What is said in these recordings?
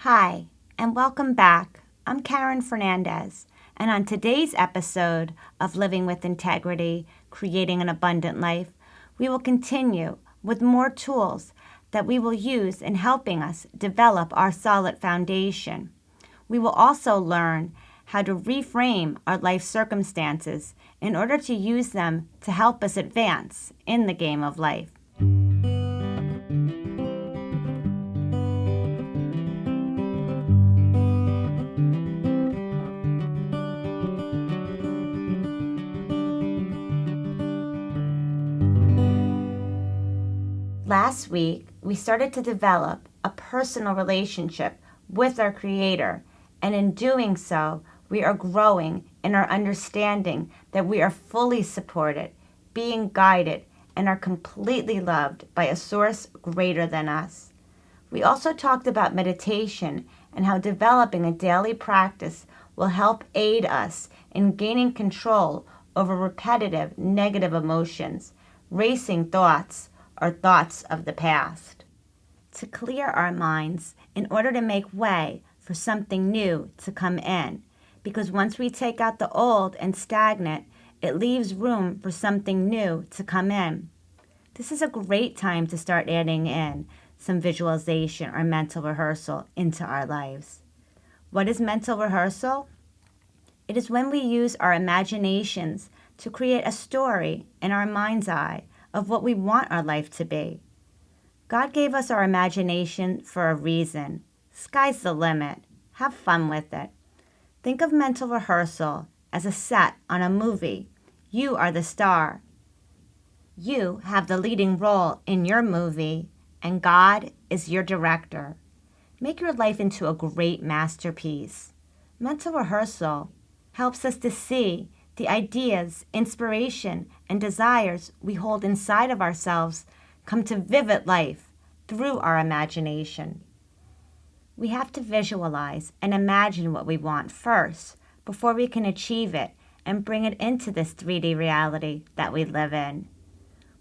Hi, and welcome back. I'm Karen Fernandez, and on today's episode of Living with Integrity, Creating an Abundant Life, we will continue with more tools that we will use in helping us develop our solid foundation. We will also learn how to reframe our life circumstances in order to use them to help us advance in the game of life. Last week, we started to develop a personal relationship with our Creator, and in doing so, we are growing in our understanding that we are fully supported, being guided, and are completely loved by a source greater than us. We also talked about meditation and how developing a daily practice will help aid us in gaining control over repetitive negative emotions, racing thoughts, or thoughts of the past. To clear our minds in order to make way for something new to come in, because once we take out the old and stagnant, it leaves room for something new to come in. This is a great time to start adding in some visualization or mental rehearsal into our lives. What is mental rehearsal? It is when we use our imaginations to create a story in our mind's eye of what we want our life to be. God gave us our imagination for a reason. Sky's the limit. Have fun with it. Think of mental rehearsal as a set on a movie. You are the star. You have the leading role in your movie, and God is your director. Make your life into a great masterpiece. Mental rehearsal helps us to see the ideas, inspiration, and desires we hold inside of ourselves come to vivid life through our imagination. We have to visualize and imagine what we want first before we can achieve it and bring it into this 3D reality that we live in.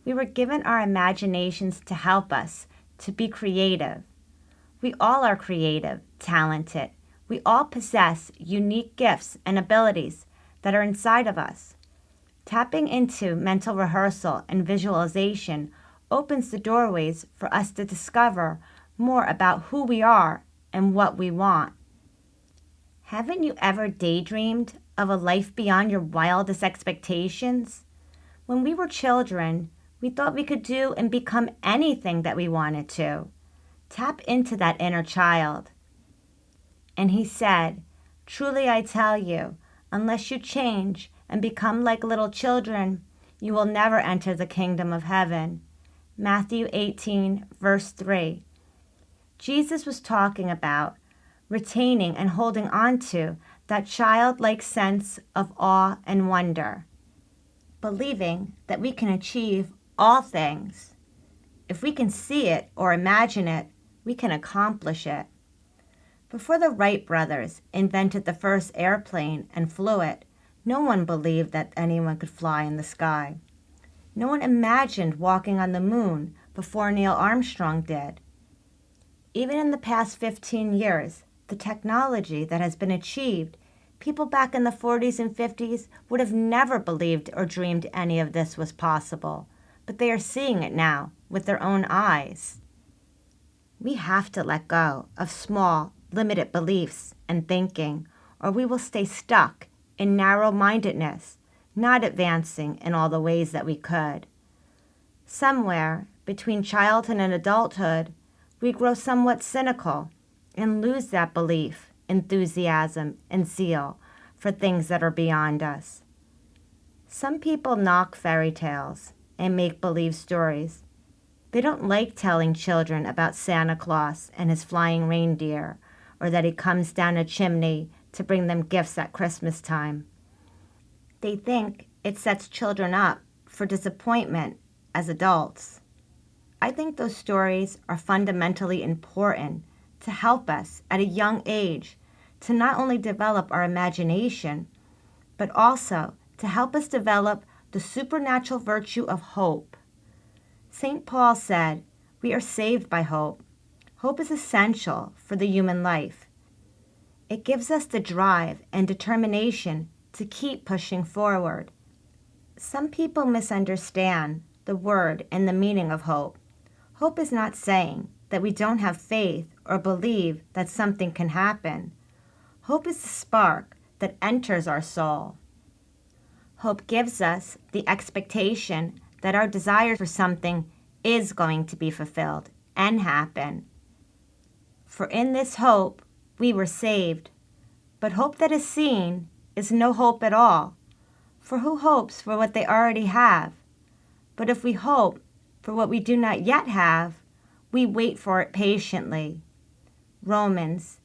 We were given our imaginations to help us to be creative. We all are creative, talented. We all possess unique gifts and abilities that are inside of us. Tapping into mental rehearsal and visualization opens the doorways for us to discover more about who we are and what we want. Haven't you ever daydreamed of a life beyond your wildest expectations? When we were children, we thought we could do and become anything that we wanted to. Tap into that inner child. And he said, "Truly I tell you, unless you change and become like little children, you will never enter the kingdom of heaven." Matthew 18, verse 3. Jesus was talking about retaining and holding on to that childlike sense of awe and wonder, believing that we can achieve all things. If we can see it or imagine it, we can accomplish it. Before the Wright brothers invented the first airplane and flew it, no one believed that anyone could fly in the sky. No one imagined walking on the moon before Neil Armstrong did. Even in the past 15 years, the technology that has been achieved, people back in the 40s and 50s would have never believed or dreamed any of this was possible, but they are seeing it now with their own eyes. We have to let go of small, limited beliefs and thinking, or we will stay stuck in narrow-mindedness, not advancing in all the ways that we could. Somewhere between childhood and adulthood, we grow somewhat cynical and lose that belief, enthusiasm, and zeal for things that are beyond us. Some people knock fairy tales and make-believe stories. They don't like telling children about Santa Claus and his flying reindeer, or that he comes down a chimney to bring them gifts at Christmas time. They think it sets children up for disappointment as adults. I think those stories are fundamentally important to help us at a young age to not only develop our imagination, but also to help us develop the supernatural virtue of hope. St. Paul said, "We are saved by hope." Hope is essential for the human life. It gives us the drive and determination to keep pushing forward. Some people misunderstand the word and the meaning of hope. Hope is not saying that we don't have faith or believe that something can happen. Hope is the spark that enters our soul. Hope gives us the expectation that our desire for something is going to be fulfilled and happen. For in this hope we were saved. But hope that is seen is no hope at all. For who hopes for what they already have? But if we hope for what we do not yet have, we wait for it patiently. Romans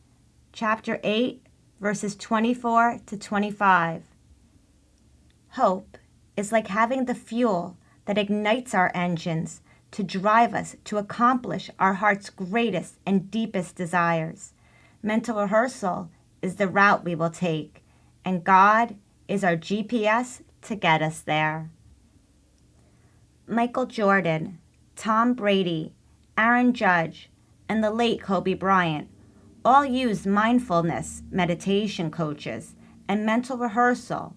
chapter 8, verses 24 to 25. Hope is like having the fuel that ignites our engines to drive us to accomplish our heart's greatest and deepest desires. Mental rehearsal is the route we will take, and God is our GPS to get us there. Michael Jordan, Tom Brady, Aaron Judge, and the late Kobe Bryant all used mindfulness meditation coaches and mental rehearsal.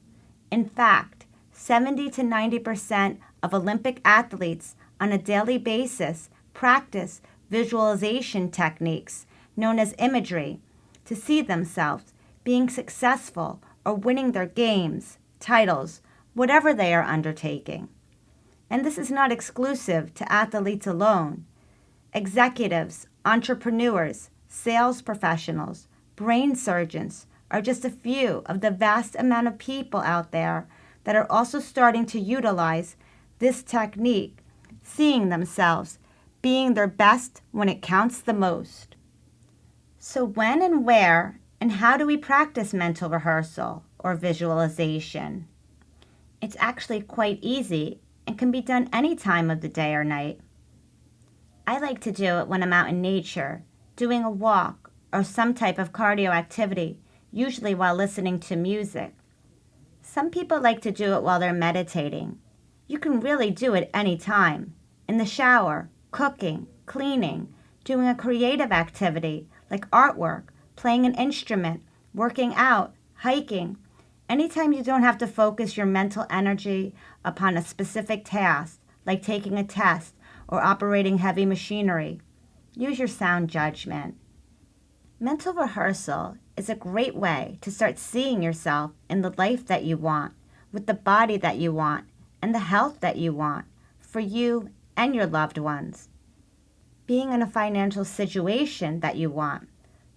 In fact, 70 to 90% of Olympic athletes on a daily basis practice visualization techniques known as imagery to see themselves being successful or winning their games, titles, whatever they are undertaking. And this is not exclusive to athletes alone. Executives, entrepreneurs, sales professionals, brain surgeons are just a few of the vast amount of people out there that are also starting to utilize this technique, seeing themselves being their best when it counts the most. So when and where and how do we practice mental rehearsal or visualization? It's actually quite easy and can be done any time of the day or night. I like to do it when I'm out in nature, doing a walk or some type of cardio activity, usually while listening to music. Some people like to do it while they're meditating. You can really do it any time, in the shower, cooking, cleaning, doing a creative activity like artwork, playing an instrument, working out, hiking. Anytime you don't have to focus your mental energy upon a specific task, like taking a test or operating heavy machinery. Use your sound judgment. Mental rehearsal is a great way to start seeing yourself in the life that you want, with the body that you want, and the health that you want, for you and your loved ones. Being in a financial situation that you want,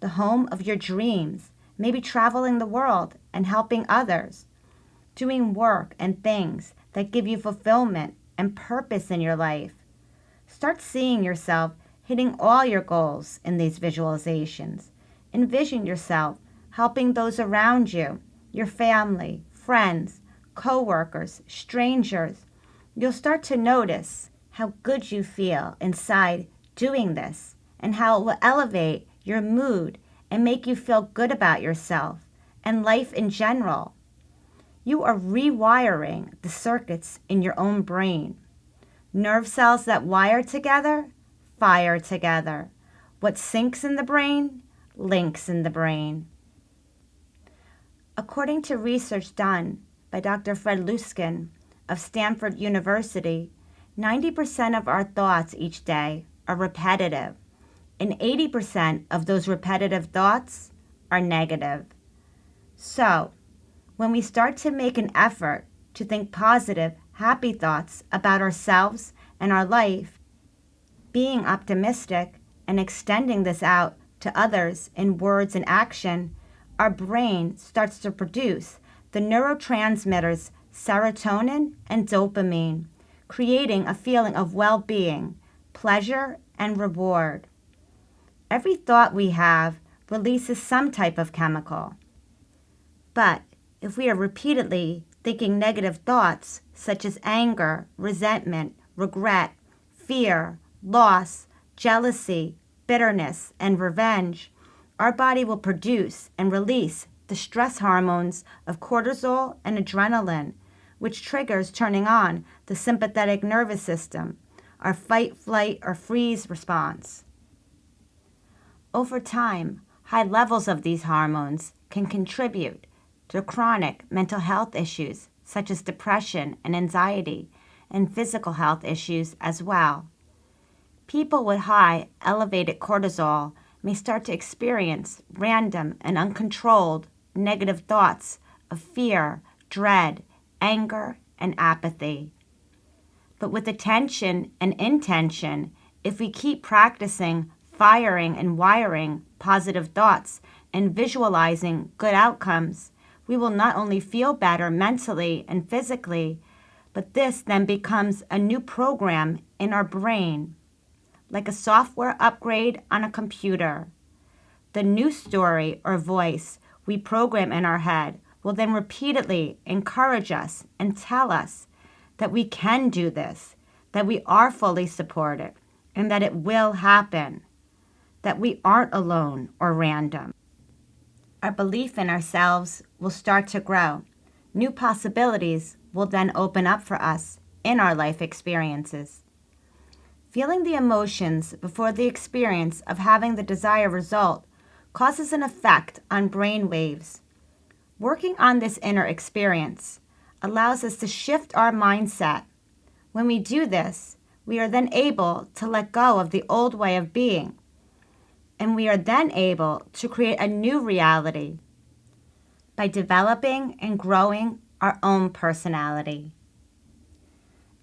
the home of your dreams, maybe traveling the world and helping others, doing work and things that give you fulfillment and purpose in your life. Start seeing yourself hitting all your goals in these visualizations. Envision yourself helping those around you, your family, friends, co-workers, strangers. You'll start to notice how good you feel inside doing this and how it will elevate your mood and make you feel good about yourself and life in general. You are rewiring the circuits in your own brain. Nerve cells that wire together, fire together. What syncs in the brain, links in the brain. According to research done by Dr. Fred Luskin of Stanford University, 90% of our thoughts each day are repetitive, and 80% of those repetitive thoughts are negative. So, when we start to make an effort to think positive, happy thoughts about ourselves and our life, being optimistic and extending this out to others in words and action, our brain starts to produce the neurotransmitters serotonin and dopamine, creating a feeling of well-being, pleasure, and reward. Every thought we have releases some type of chemical. But if we are repeatedly thinking negative thoughts such as anger, resentment, regret, fear, loss, jealousy, bitterness, and revenge, our body will produce and release the stress hormones of cortisol and adrenaline, which triggers turning on the sympathetic nervous system, our fight, flight, or freeze response. Over time, high levels of these hormones can contribute to chronic mental health issues such as depression and anxiety, and physical health issues as well. People with high elevated cortisol may start to experience random and uncontrolled negative thoughts of fear, dread, anger, and apathy. But with attention and intention, if we keep practicing firing and wiring positive thoughts and visualizing good outcomes, we will not only feel better mentally and physically, but this then becomes a new program in our brain, like a software upgrade on a computer. The new story or voice we program in our head will then repeatedly encourage us and tell us that we can do this, that we are fully supported, and that it will happen, that we aren't alone or random. Our belief in ourselves will start to grow. New possibilities will then open up for us in our life experiences. Feeling the emotions before the experience of having the desired result causes an effect on brain waves. Working on this inner experience allows us to shift our mindset. When we do this, we are then able to let go of the old way of being, and we are then able to create a new reality by developing and growing our own personality.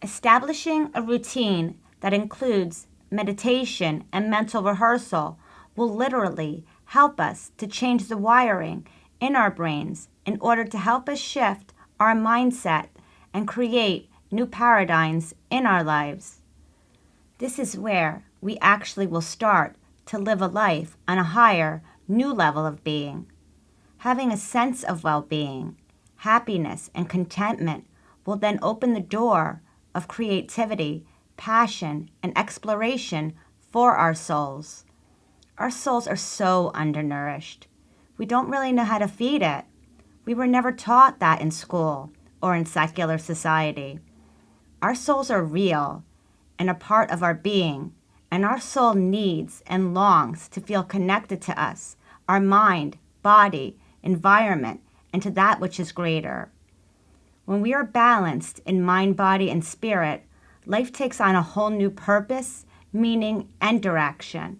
Establishing a routine that includes meditation and mental rehearsal will literally help us to change the wiring in our brains in order to help us shift our mindset and create new paradigms in our lives. This is where we actually will start to live a life on a higher, new level of being. Having a sense of well-being, happiness, and contentment will then open the door of creativity, passion, and exploration for our souls. Our souls are so undernourished. We don't really know how to feed it. We were never taught that in school or in secular society. Our souls are real and a part of our being, and our soul needs and longs to feel connected to us, our mind, body, environment, and to that which is greater. When we are balanced in mind, body, and spirit, life takes on a whole new purpose, meaning, and direction.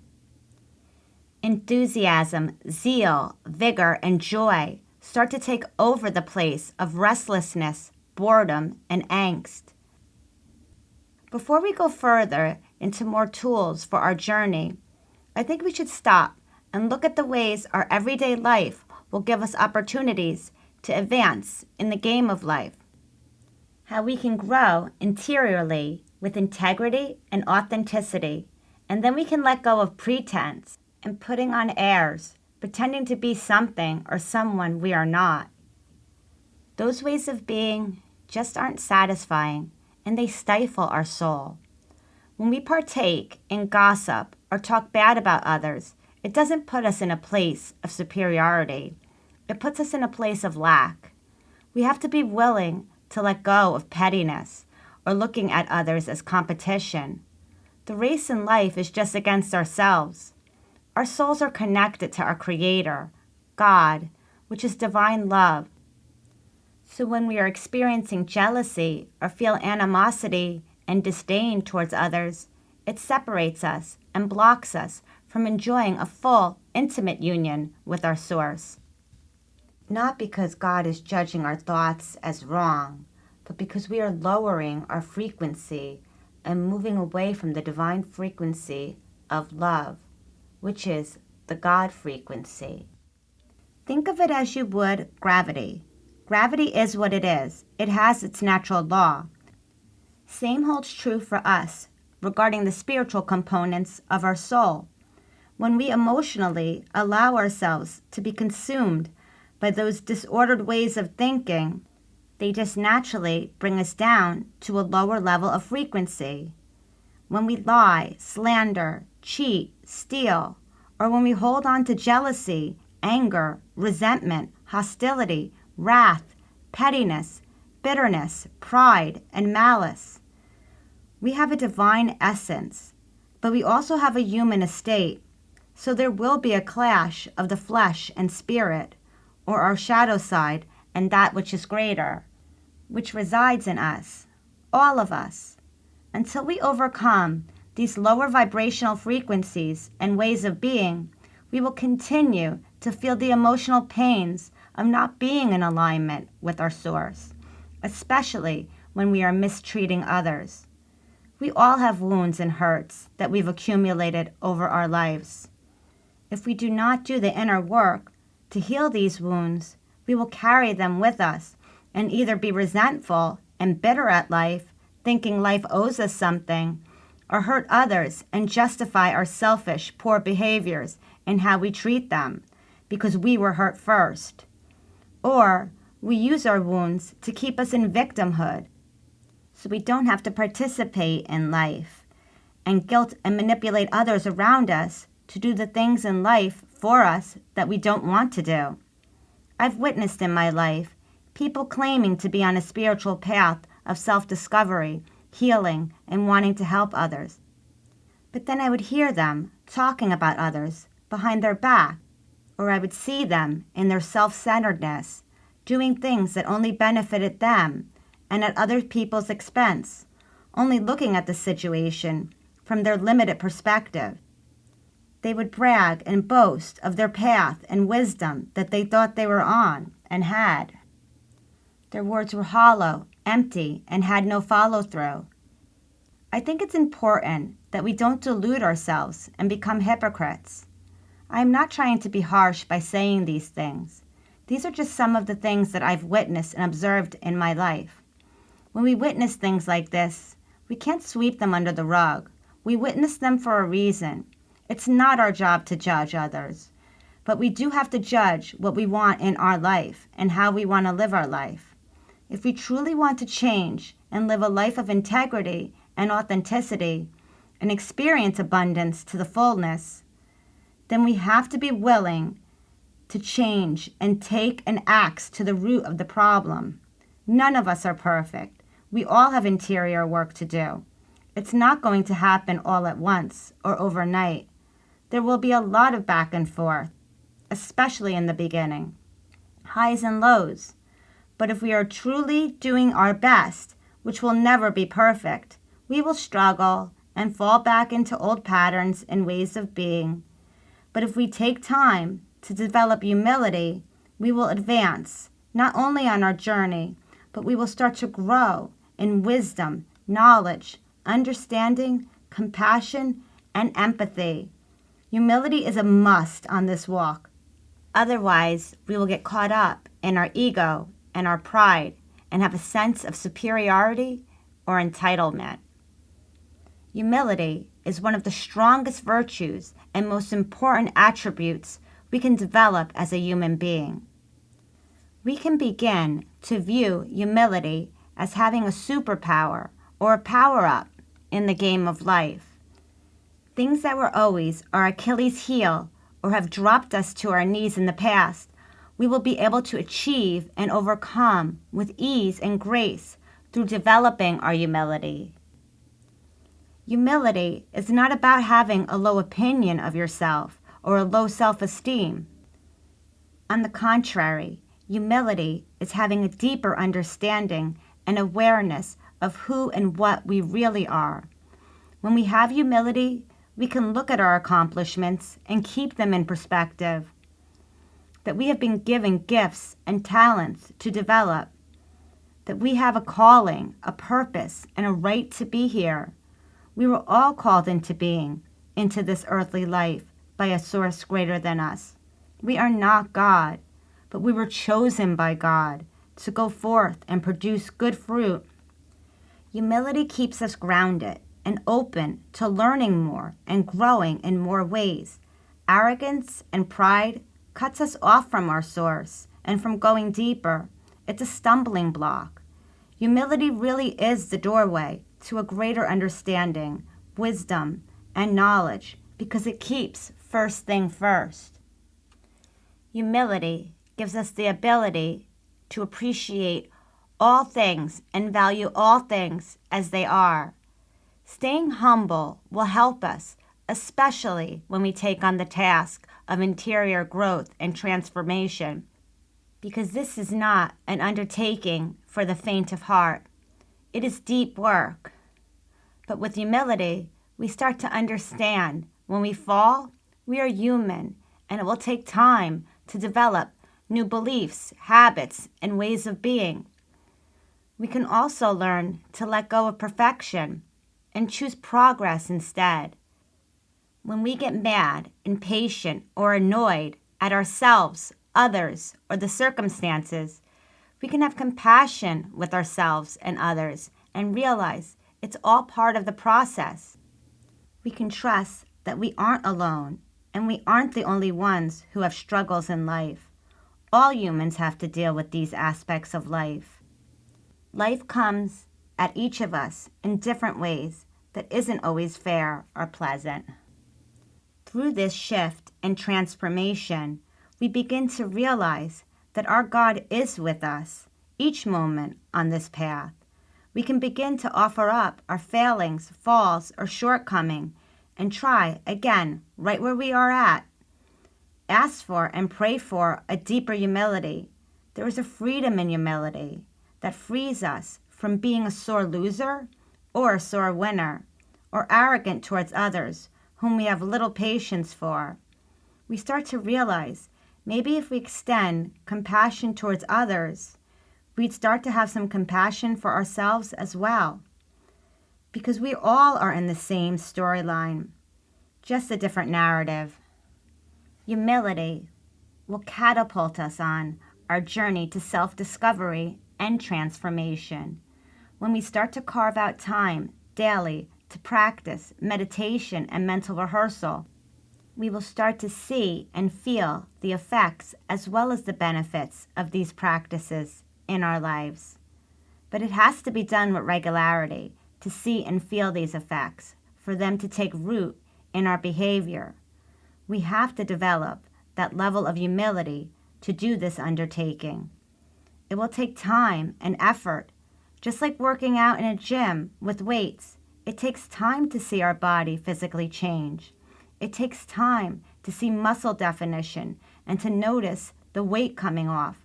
Enthusiasm, zeal, vigor, and joy start to take over the place of restlessness, boredom, and angst. Before we go further into more tools for our journey, I think we should stop and look at the ways our everyday life will give us opportunities to advance in the game of life. How we can grow interiorly with integrity and authenticity, and then we can let go of pretense and putting on airs, pretending to be something or someone we are not. Those ways of being just aren't satisfying, and they stifle our soul. When we partake in gossip or talk bad about others, it doesn't put us in a place of superiority. It puts us in a place of lack. We have to be willing to let go of pettiness or looking at others as competition. The race in life is just against ourselves. Our souls are connected to our Creator, God, which is divine love. So when we are experiencing jealousy or feel animosity and disdain towards others, it separates us and blocks us from enjoying a full, intimate union with our Source. Not because God is judging our thoughts as wrong, but because we are lowering our frequency and moving away from the divine frequency of love, which is the God frequency. Think of it as you would gravity. Gravity is what it is. It has its natural law. Same holds true for us regarding the spiritual components of our soul. When we emotionally allow ourselves to be consumed by those disordered ways of thinking, they just naturally bring us down to a lower level of frequency. When we lie, slander, cheat, steal, or when we hold on to jealousy, anger, resentment, hostility, wrath, pettiness, bitterness, pride, and malice. We have a divine essence, but we also have a human estate. So there will be a clash of the flesh and spirit, or our shadow side and that which is greater, which resides in us, all of us. Until we overcome these lower vibrational frequencies and ways of being, we will continue to feel the emotional pains of not being in alignment with our source, especially when we are mistreating others. We all have wounds and hurts that we've accumulated over our lives. If we do not do the inner work to heal these wounds, we will carry them with us and either be resentful and bitter at life, thinking life owes us something, or hurt others and justify our selfish, poor behaviors and how we treat them because we were hurt first. Or we use our wounds to keep us in victimhood so we don't have to participate in life and guilt and manipulate others around us to do the things in life for us that we don't want to do. I've witnessed in my life people claiming to be on a spiritual path of self-discovery, healing, and wanting to help others. But then I would hear them talking about others behind their back, or I would see them in their self-centeredness, doing things that only benefited them and at other people's expense, only looking at the situation from their limited perspective. They would brag and boast of their path and wisdom that they thought they were on and had. Their words were hollow, empty, and had no follow-through. I think it's important that we don't delude ourselves and become hypocrites. I am not trying to be harsh by saying these things. These are just some of the things that I've witnessed and observed in my life. When we witness things like this, we can't sweep them under the rug. We witness them for a reason. It's not our job to judge others, but we do have to judge what we want in our life and how we want to live our life. If we truly want to change and live a life of integrity and authenticity and experience abundance to the fullness, then we have to be willing to change and take an axe to the root of the problem. None of us are perfect. We all have interior work to do. It's not going to happen all at once or overnight. There will be a lot of back and forth, especially in the beginning, highs and lows. But if we are truly doing our best, which will never be perfect, we will struggle and fall back into old patterns and ways of being. But if we take time to develop humility, we will advance, not only on our journey, but we will start to grow in wisdom, knowledge, understanding, compassion, and empathy. Humility is a must on this walk. Otherwise, we will get caught up in our ego and our pride and have a sense of superiority or entitlement. Humility is one of the strongest virtues and most important attributes we can develop as a human being. We can begin to view humility as having a superpower or a power-up in the game of life. Things that were always our Achilles heel or have dropped us to our knees in the past, we will be able to achieve and overcome with ease and grace through developing our humility. Humility is not about having a low opinion of yourself or a low self-esteem. On the contrary, humility is having a deeper understanding and awareness of who and what we really are. When we have humility, we can look at our accomplishments and keep them in perspective. That we have been given gifts and talents to develop. That we have a calling, a purpose, and a right to be here. We were all called into being, into this earthly life, by a source greater than us. We are not God, but we were chosen by God to go forth and produce good fruit. Humility keeps us grounded and open to learning more and growing in more ways. Arrogance and pride cuts us off from our source and from going deeper. It's a stumbling block. Humility really is the doorway to a greater understanding, wisdom, and knowledge because it keeps first thing first. Humility gives us the ability to appreciate all things and value all things as they are. Staying humble will help us especially when we take on the task of interior growth and transformation, because this is not an undertaking for the faint of heart. It is deep work. But with humility, we start to understand when we fall, we are human, and it will take time to develop new beliefs, habits, and ways of being. We can also learn to let go of perfection and choose progress instead. When we get mad, impatient, or annoyed at ourselves, others, or the circumstances, we can have compassion with ourselves and others and realize it's all part of the process. We can trust that we aren't alone and we aren't the only ones who have struggles in life. All humans have to deal with these aspects of life. Life comes at each of us in different ways that isn't always fair or pleasant. Through this shift and transformation, we begin to realize that our God is with us each moment on this path. We can begin to offer up our failings, falls, or shortcoming and try again right where we are at. Ask for and pray for a deeper humility. There is a freedom in humility that frees us from being a sore loser or a sore winner or arrogant towards others whom we have little patience for. We start to realize maybe if we extend compassion towards others, we'd start to have some compassion for ourselves as well. Because we all are in the same storyline, just a different narrative. Humility will catapult us on our journey to self-discovery and transformation. When we start to carve out time daily to practice meditation and mental rehearsal, we will start to see and feel the effects as well as the benefits of these practices in our lives. But it has to be done with regularity to see and feel these effects, for them to take root in our behavior. We have to develop that level of humility to do this undertaking. It will take time and effort, just like working out in a gym with weights. It takes time to see our body physically change. It takes time to see muscle definition and to notice the weight coming off.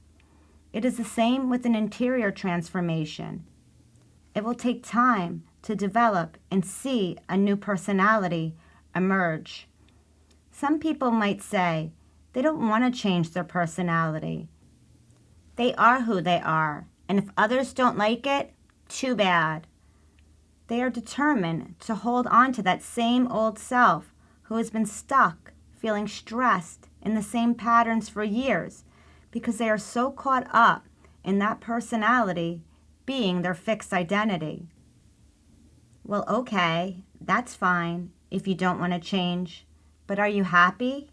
It is the same with an interior transformation. It will take time to develop and see a new personality emerge. Some people might say they don't want to change their personality. They are who they are, and if others don't like it, too bad. They are determined to hold on to that same old self who has been stuck, feeling stressed in the same patterns for years because they are so caught up in that personality being their fixed identity. Well, okay, that's fine if you don't want to change, but are you happy?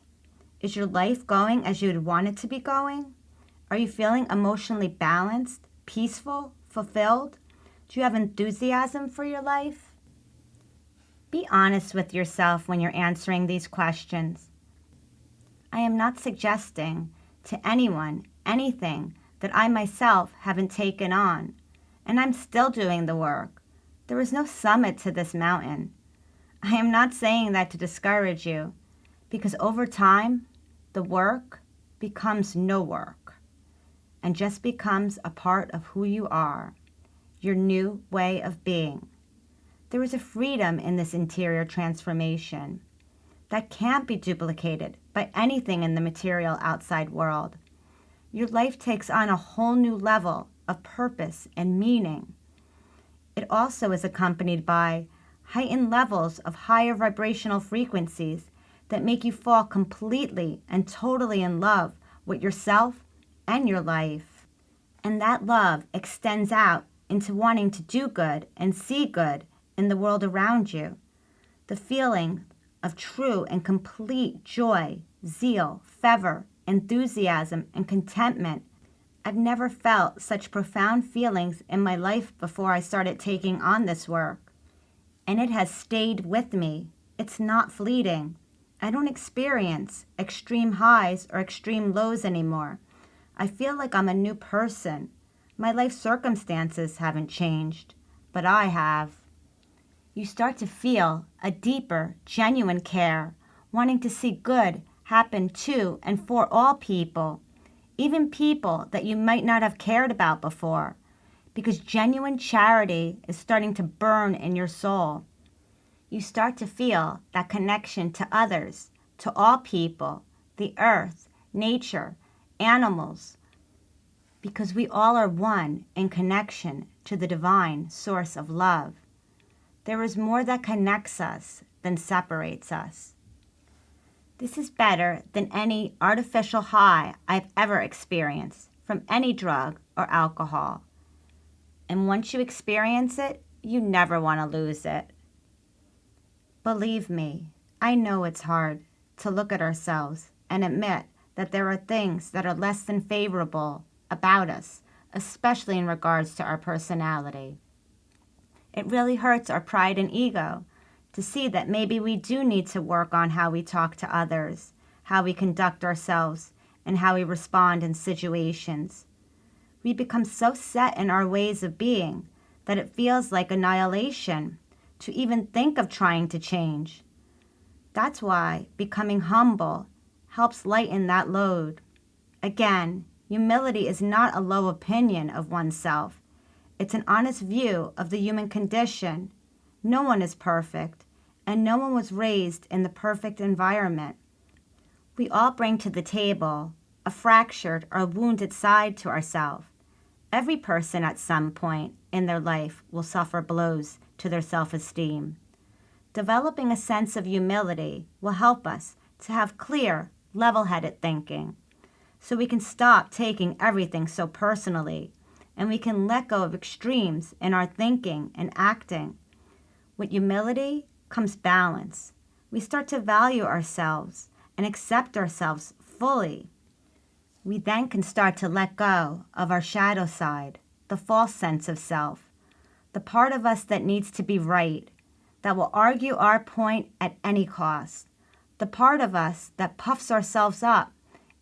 Is your life going as you'd want it to be going? Are you feeling emotionally balanced, peaceful, fulfilled? Do you have enthusiasm for your life? Be honest with yourself when you're answering these questions. I am not suggesting to anyone anything that I myself haven't taken on, and I'm still doing the work. There is no summit to this mountain. I am not saying that to discourage you, because over time, the work becomes no work and just becomes a part of who you are, your new way of being. There is a freedom in this interior transformation that can't be duplicated by anything in the material outside world. Your life takes on a whole new level of purpose and meaning. It also is accompanied by heightened levels of higher vibrational frequencies that make you fall completely and totally in love with yourself and your life. And that love extends out into wanting to do good and see good in the world around you. The feeling of true and complete joy, zeal, fervor, enthusiasm, and contentment. I've never felt such profound feelings in my life before I started taking on this work. And it has stayed with me. It's not fleeting. I don't experience extreme highs or extreme lows anymore. I feel like I'm a new person. My life circumstances haven't changed, but I have. You start to feel a deeper, genuine care, wanting to see good happen to and for all people, even people that you might not have cared about before, because genuine charity is starting to burn in your soul. You start to feel that connection to others, to all people, the earth, nature, animals, because we all are one in connection to the divine source of love. There is more that connects us than separates us. This is better than any artificial high I've ever experienced from any drug or alcohol. And once you experience it, you never want to lose it. Believe me, I know it's hard to look at ourselves and admit that there are things that are less than favorable about us, especially in regards to our personality. It really hurts our pride and ego to see that maybe we do need to work on how we talk to others, how we conduct ourselves, and how we respond in situations. We become so set in our ways of being that it feels like annihilation to even think of trying to change. That's why becoming humble helps lighten that load. Again, humility is not a low opinion of oneself. It's an honest view of the human condition. No one is perfect, and no one was raised in the perfect environment. We all bring to the table a fractured or wounded side to ourselves. Every person at some point in their life will suffer blows to their self-esteem. Developing a sense of humility will help us to have clear, level-headed thinking, so we can stop taking everything so personally, and we can let go of extremes in our thinking and acting. With humility comes balance. We start to value ourselves and accept ourselves fully. We then can start to let go of our shadow side, the false sense of self, the part of us that needs to be right, that will argue our point at any cost, the part of us that puffs ourselves up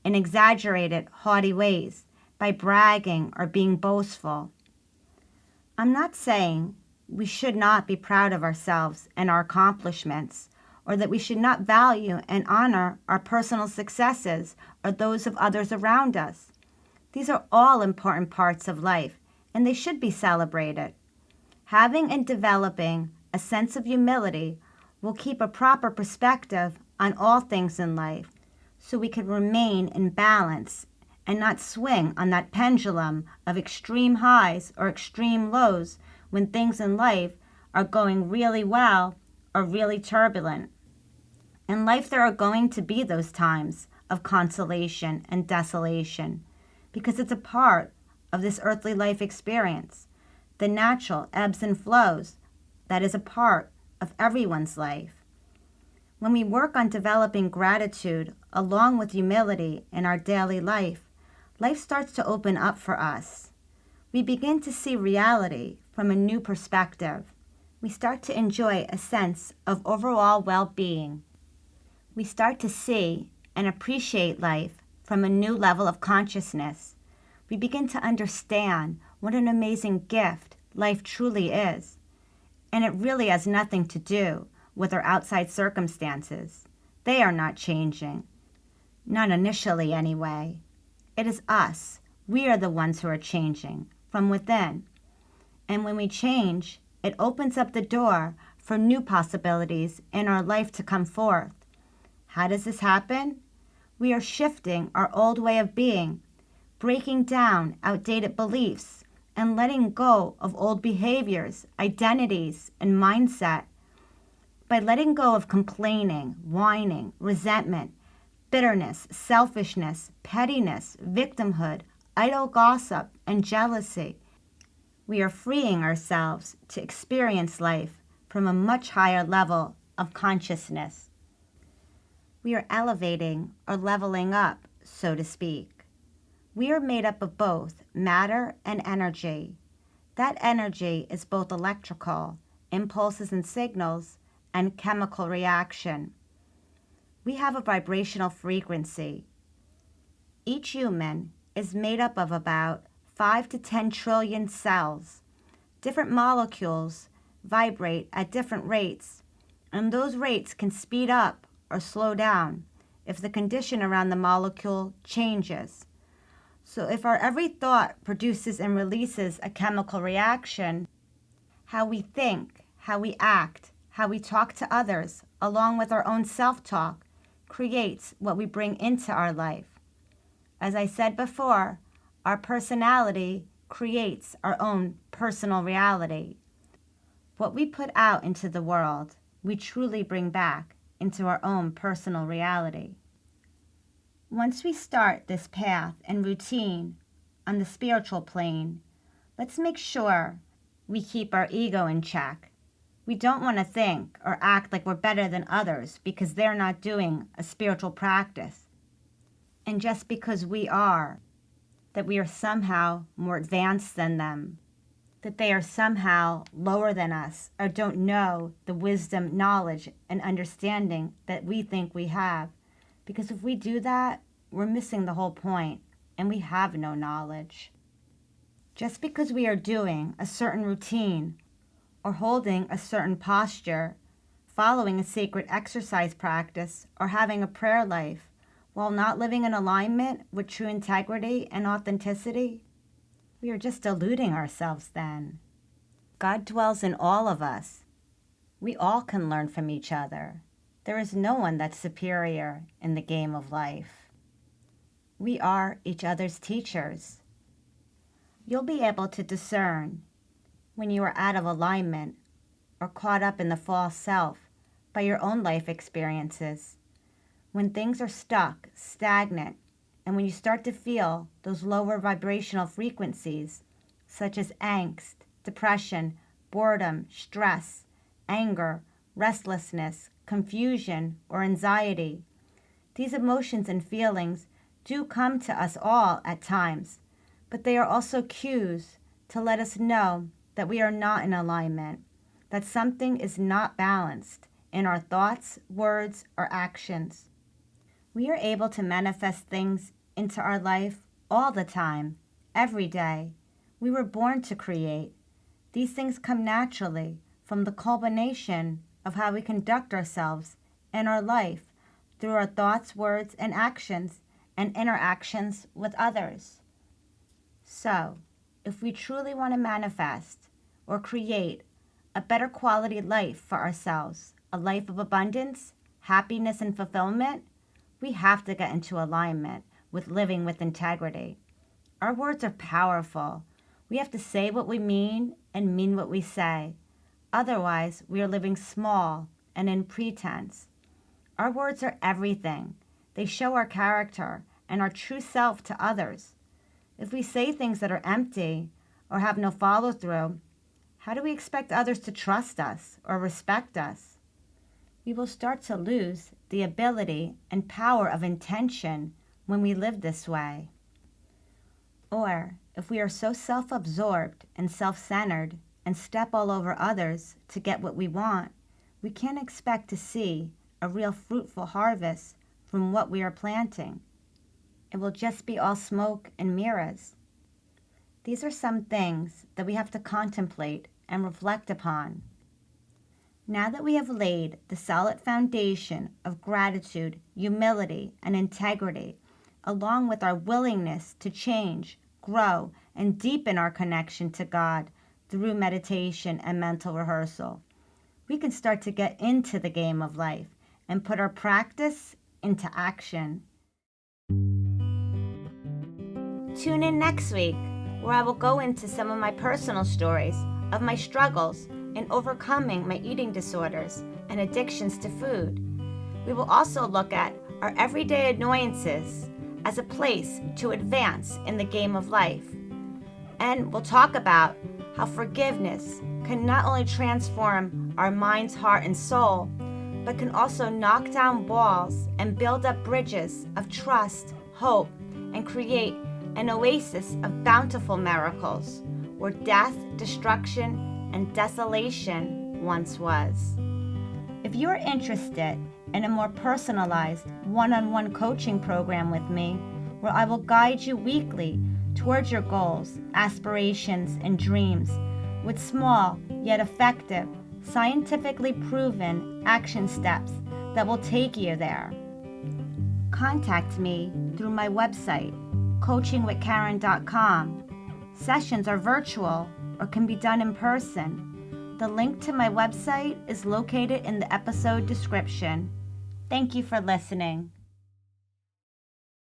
in exaggerated, haughty ways by bragging or being boastful. I'm not saying we should not be proud of ourselves and our accomplishments, or that we should not value and honor our personal successes or those of others around us. These are all important parts of life, and they should be celebrated. Having and developing a sense of humility will keep a proper perspective on all things in life, so we can remain in balance and not swing on that pendulum of extreme highs or extreme lows when things in life are going really well or really turbulent. In life, there are going to be those times of consolation and desolation, because it's a part of this earthly life experience, the natural ebbs and flows that is a part of everyone's life. When we work on developing gratitude along with humility in our daily life, life starts to open up for us. We begin to see reality from a new perspective. We start to enjoy a sense of overall well-being. We start to see and appreciate life from a new level of consciousness. We begin to understand what an amazing gift life truly is. And it really has nothing to do with our outside circumstances. They are not changing. Not initially, anyway. It is us. We are the ones who are changing from within. And when we change, it opens up the door for new possibilities in our life to come forth. How does this happen? We are shifting our old way of being, breaking down outdated beliefs, and letting go of old behaviors, identities, and mindset. By letting go of complaining, whining, resentment, bitterness, selfishness, pettiness, victimhood, idle gossip, and jealousy, we are freeing ourselves to experience life from a much higher level of consciousness. We are elevating or leveling up, so to speak. We are made up of both matter and energy. That energy is both electrical, impulses and signals, and chemical reaction. We have a vibrational frequency. Each human is made up of about 5 to 10 trillion cells, different molecules vibrate at different rates, and those rates can speed up or slow down if the condition around the molecule changes. So if our every thought produces and releases a chemical reaction, how we think, how we act, how we talk to others, along with our own self-talk, creates what we bring into our life. As I said before, our personality creates our own personal reality. What we put out into the world, we truly bring back into our own personal reality. Once we start this path and routine on the spiritual plane, let's make sure we keep our ego in check. We don't want to think or act like we're better than others because they're not doing a spiritual practice. And just because we are, that we are somehow more advanced than them, that they are somehow lower than us or don't know the wisdom, knowledge, and understanding that we think we have. Because if we do that, we're missing the whole point, and we have no knowledge. Just because we are doing a certain routine or holding a certain posture, following a sacred exercise practice, or having a prayer life, while not living in alignment with true integrity and authenticity, we are just deluding ourselves then. God dwells in all of us. We all can learn from each other. There is no one that's superior in the game of life. We are each other's teachers. You'll be able to discern when you are out of alignment or caught up in the false self by your own life experiences. When things are stuck, stagnant, and when you start to feel those lower vibrational frequencies, such as angst, depression, boredom, stress, anger, restlessness, confusion, or anxiety, these emotions and feelings do come to us all at times, but they are also cues to let us know that we are not in alignment, that something is not balanced in our thoughts, words, or actions. We are able to manifest things into our life all the time, every day. We were born to create. These things come naturally from the culmination of how we conduct ourselves in our life through our thoughts, words, and actions, and interactions with others. So, if we truly want to manifest or create a better quality life for ourselves, a life of abundance, happiness, and fulfillment, we have to get into alignment with living with integrity. Our words are powerful. We have to say what we mean and mean what we say. Otherwise, we are living small and in pretense. Our words are everything. They show our character and our true self to others. If we say things that are empty or have no follow-through, how do we expect others to trust us or respect us? We will start to lose the ability and power of intention when we live this way. Or if we are so self-absorbed and self-centered and step all over others to get what we want, we can't expect to see a real fruitful harvest from what we are planting. It will just be all smoke and mirrors. These are some things that we have to contemplate and reflect upon. Now that we have laid the solid foundation of gratitude, humility, and integrity, along with our willingness to change, grow, and deepen our connection to God through meditation and mental rehearsal, we can start to get into the game of life and put our practice into action. Tune in next week, where I will go into some of my personal stories of my struggles in overcoming my eating disorders and addictions to food. We will also look at our everyday annoyances as a place to advance in the game of life. And we'll talk about how forgiveness can not only transform our minds, heart, and soul, but can also knock down walls and build up bridges of trust, hope, and create an oasis of bountiful miracles where death, destruction, and desolation once was. If you are interested in a more personalized one-on-one coaching program with me, where I will guide you weekly towards your goals, aspirations, and dreams with small yet effective scientifically proven action steps that will take you there. Contact me through my website, coachingwithkaren.com. Sessions are virtual or can be done in person. The link to my website is located in the episode description. Thank you for listening.